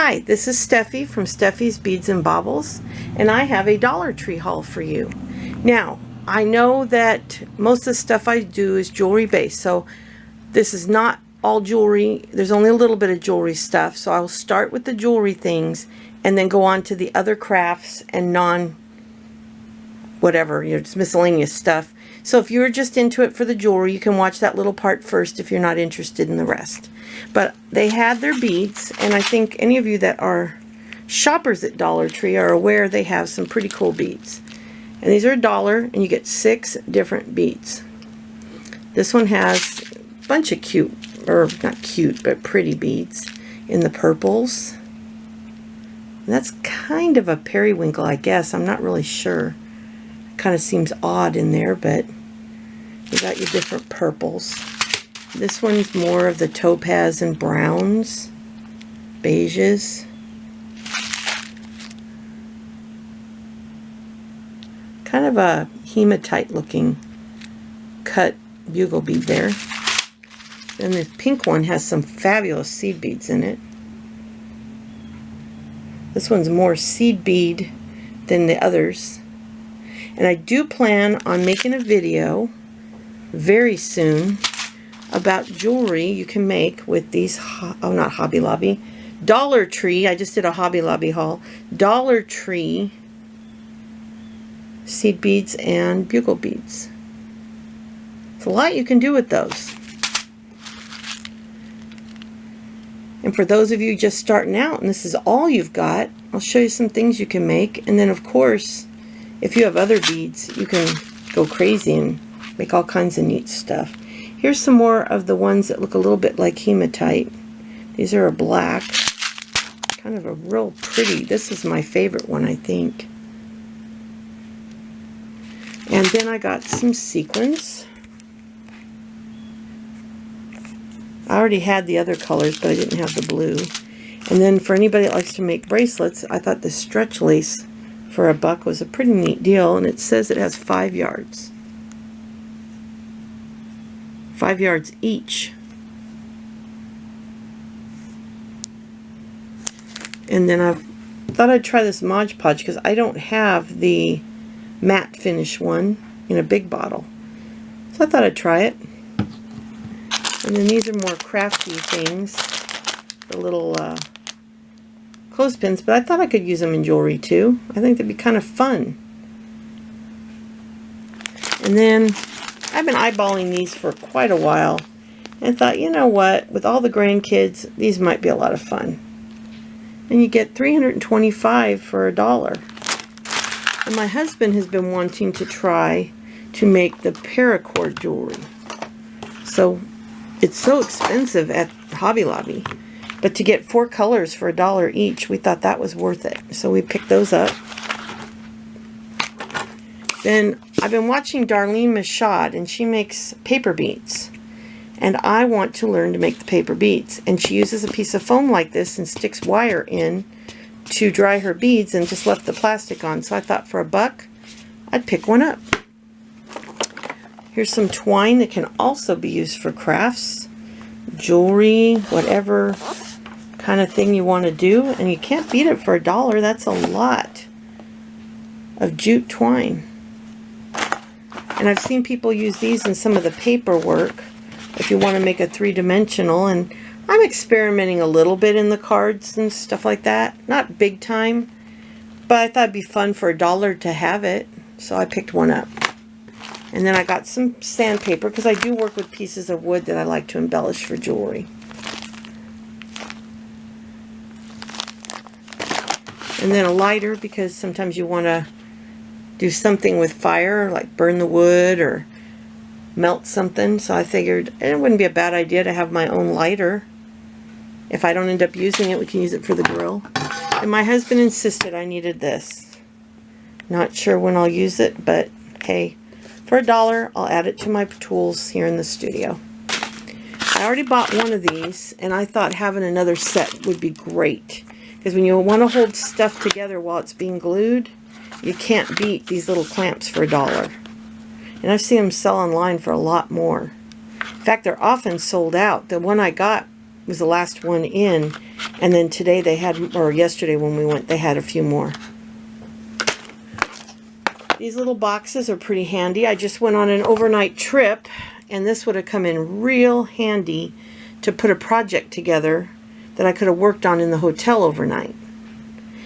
Hi, this is Steffi from Stephies, Beads and Baubles, and I have a Dollar Tree haul for you. Now, I know that most of the stuff I do is jewelry based, so this is not all jewelry. There's only a little bit of jewelry stuff, so I'll start with the jewelry things and then go on to the other crafts and whatever, just miscellaneous stuff. So if you're just into it for the jewelry, you can watch that little part first if you're not interested in the rest. But they had their beads, and I think any of you that are shoppers at Dollar Tree are aware they have some pretty cool beads. And these are $1, and you get 6 different beads. This one has a bunch of cute, or not cute, but pretty beads in the purples. And that's kind of a periwinkle, I guess. I'm not really sure. Kind of seems odd in there, but you got your different purples. This one's more of the topaz and browns, beiges. Kind of a hematite looking cut bugle bead there. And the pink one has some fabulous seed beads in it. This one's more seed bead than the others. And I do plan on making a video very soon about jewelry you can make with these, not Hobby Lobby, Dollar Tree. I just did a Hobby Lobby haul. Dollar Tree seed beads and bugle beads. There's a lot you can do with those. And for those of you just starting out and this is all you've got, I'll show you some things you can make. And then of course, if you have other beads, you can go crazy and make all kinds of neat stuff. Here's some more of the ones that look a little bit like hematite. These are a black, kind of a real pretty. This is my favorite one, I think. And then I got some sequins. I already had the other colors, but I didn't have the blue. And then for anybody that likes to make bracelets, I thought the stretch lace for $1 was a pretty neat deal, and it says it has 5 yards. 5 yards each. And then I thought I'd try this Mod Podge because I don't have the matte finish one in a big bottle. So I thought I'd try it. And then these are more crafty things. The little clothespins, but I thought I could use them in jewelry too. I think they'd be kind of fun. And then I've been eyeballing these for quite a while and thought, you know what, with all the grandkids, these might be a lot of fun. And you get 325 for $1. And my husband has been wanting to try to make the paracord jewelry. So it's so expensive at Hobby Lobby. But to get 4 colors for $1 each, we thought that was worth it. So we picked those up. Then I've been watching Darlene Michaud, and she makes paper beads. And I want to learn to make the paper beads. And she uses a piece of foam like this and sticks wire in to dry her beads and just left the plastic on. So I thought for $1, I'd pick one up. Here's some twine that can also be used for crafts, jewelry, whatever kind of thing you want to do, and you can't beat it for $1. That's a lot of jute twine. And I've seen people use these in some of the paperwork if you want to make a 3-dimensional, and I'm experimenting a little bit in the cards and stuff like that. Not big time, but I thought it'd be fun for $1 to have it, so I picked one up. And then I got some sandpaper because I do work with pieces of wood that I like to embellish for jewelry. And then a lighter because sometimes you want to do something with fire, like burn the wood or melt something. So I figured it wouldn't be a bad idea to have my own lighter. If I don't end up using it, we can use it for the grill. And my husband insisted I needed this. Not sure when I'll use it, but hey, for $1, I'll add it to my tools here in the studio. I already bought one of these, and I thought having another set would be great. Because when you want to hold stuff together while it's being glued, you can't beat these little clamps for $1. And I've seen them sell online for a lot more. In fact, they're often sold out. The one I got was the last one in, and then today they had, or yesterday when we went, they had a few more. These little boxes are pretty handy. I just went on an overnight trip, and this would have come in real handy to put a project together that I could have worked on in the hotel overnight.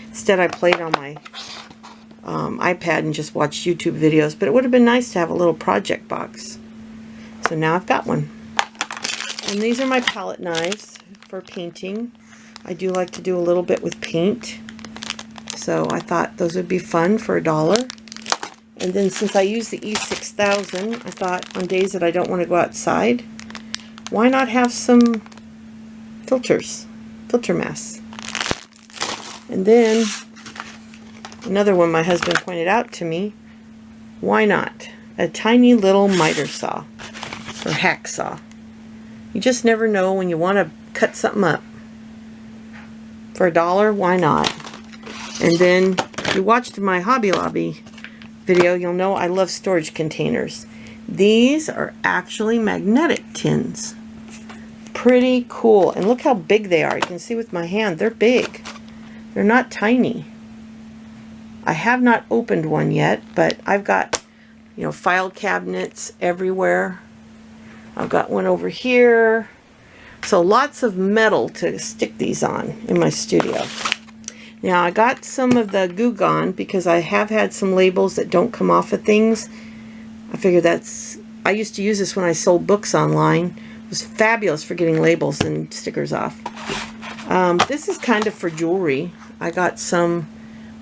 Instead, I played on my iPad and just watched YouTube videos, but it would have been nice to have a little project box. So now I've got one. And these are my palette knives for painting. I do like to do a little bit with paint, so I thought those would be fun for $1. And then since I use the E6000, I thought on days that I don't want to go outside, why not have some filter masks. And then another one my husband pointed out to me, why not a tiny little miter saw or hacksaw. You just never know when you want to cut something up. For $1, why not? And then if you watched my Hobby Lobby video, you'll know I love storage containers. These are actually magnetic tins. Pretty cool. And look how big they are. You can see with my hand, they're big. They're not tiny. I have not opened one yet, but I've got, you know, file cabinets everywhere. I've got one over here. So lots of metal to stick these on in my studio. Now I got some of the Goo Gone because I have had some labels that don't come off of things. I figure I used to use this when I sold books online. It was fabulous for getting labels and stickers off. This is kind of for jewelry. I got some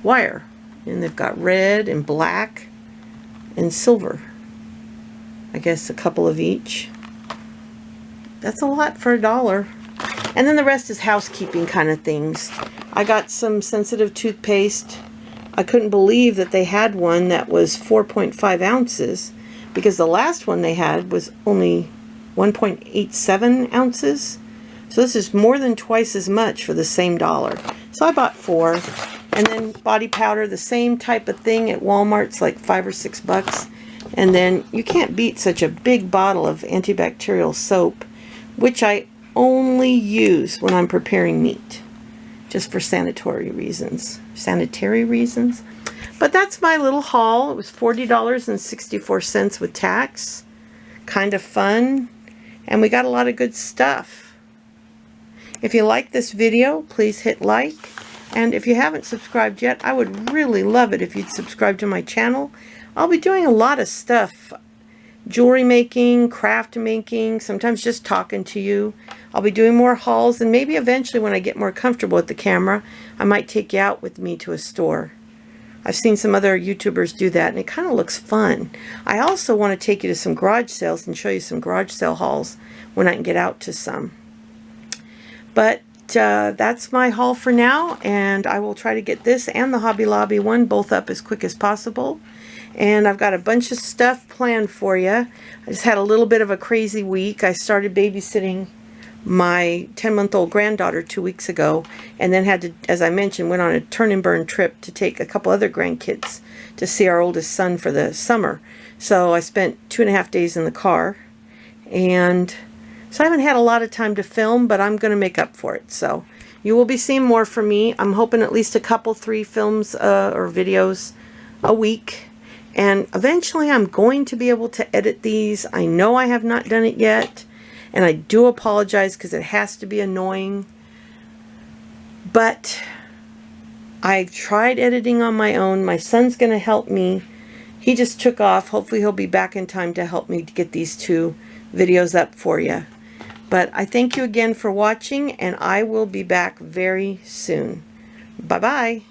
wire, and they've got red and black and silver. I guess a couple of each. That's a lot for $1. And then the rest is housekeeping kind of things. I got some sensitive toothpaste. I couldn't believe that they had one that was 4.5 ounces because the last one they had was only 1.87 ounces. So this is more than twice as much for the same $1. So I bought 4. And then body powder, the same type of thing at Walmart's like $5 or $6. And then you can't beat such a big bottle of antibacterial soap, which I only use when I'm preparing meat, just for sanitary reasons. But that's my little haul. It was $40.64 with tax. Kind of fun. And we got a lot of good stuff. If you like this video, please hit like. And if you haven't subscribed yet, I would really love it if you'd subscribe to my channel. I'll be doing a lot of stuff. Jewelry making, craft making, sometimes just talking to you. I'll be doing more hauls, and maybe eventually when I get more comfortable with the camera, I might take you out with me to a store. I've seen some other YouTubers do that, and it kind of looks fun. I also want to take you to some garage sales and show you some garage sale hauls when I can get out to some. But that's my haul for now, and I will try to get this and the Hobby Lobby one both up as quick as possible. And I've got a bunch of stuff planned for you. I just had a little bit of a crazy week. I started babysitting my 10-month-old granddaughter 2 weeks ago, and then had to, as I mentioned, went on a turn and burn trip to take a couple other grandkids to see our oldest son for the summer. So I spent 2.5 days in the car, and so I haven't had a lot of time to film, but I'm going to make up for it. So you will be seeing more from me. I'm hoping at least a couple, 3 films or videos a week. And eventually I'm going to be able to edit these. I know I have not done it yet. And I do apologize because it has to be annoying. But I've tried editing on my own. My son's going to help me. He just took off. Hopefully he'll be back in time to help me to get these 2 videos up for you. But I thank you again for watching, and I will be back very soon. Bye-bye.